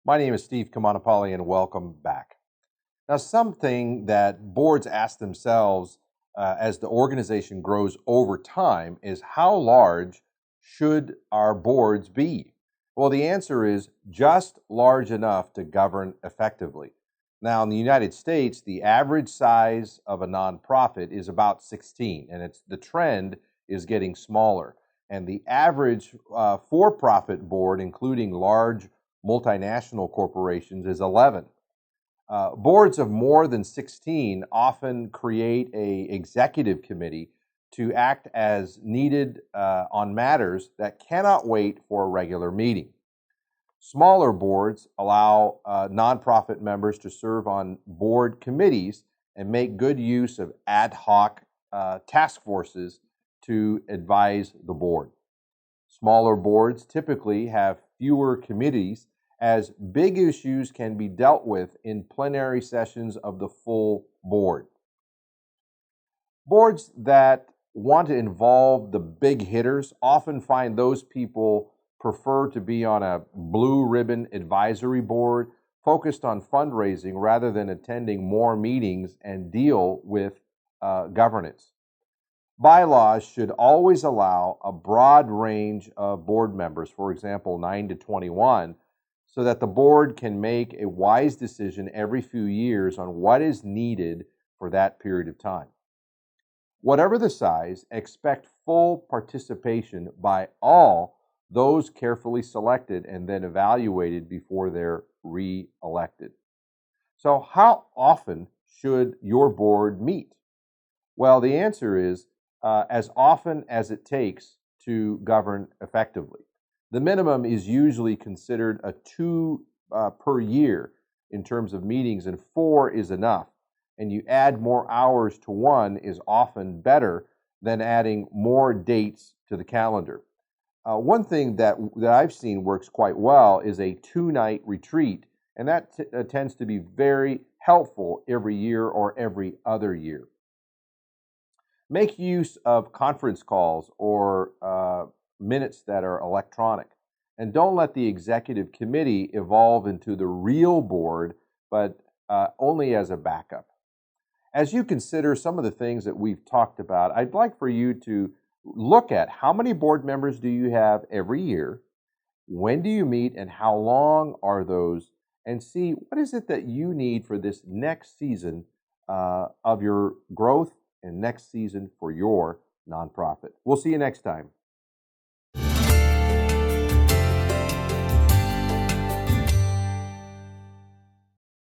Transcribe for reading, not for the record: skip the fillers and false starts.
My name is Steve Kamanapali, and welcome back. Now, something that boards ask themselves as the organization grows over time is how large should our boards be? Well, the answer is just large enough to govern effectively. Now, in the United States, the average size of a nonprofit is about 16, and the trend is getting smaller. And the average for-profit board, including large multinational corporations, is 11. Boards of more than 16 often create a executive committee to act as needed on matters that cannot wait for a regular meeting. Smaller boards allow nonprofit members to serve on board committees and make good use of ad hoc task forces to advise the board. Smaller boards typically have fewer committees, as big issues can be dealt with in plenary sessions of the full board. Boards that want to involve the big hitters often find those people prefer to be on a blue ribbon advisory board focused on fundraising rather than attending more meetings and deal with governance. Bylaws should always allow a broad range of board members, for example, 9 to 21, so that the board can make a wise decision every few years on what is needed for that period of time. Whatever the size, expect full participation by all those carefully selected and then evaluated before they're re-elected. So, how often should your board meet? Well, the answer is as often as it takes to govern effectively. The minimum is usually considered a two per year in terms of meetings, and four is enough. And you add more hours to one is often better than adding more dates to the calendar. One thing that I've seen works quite well is a 2-night retreat, and that tends to be very helpful every year or every other year. Make use of conference calls or minutes that are electronic. And don't let the executive committee evolve into the real board, but only as a backup. As you consider some of the things that we've talked about, I'd like for you to look at how many board members do you have every year, when do you meet, and how long are those, and see what is it that you need for this next season of your growth and next season for your nonprofit. We'll see you next time.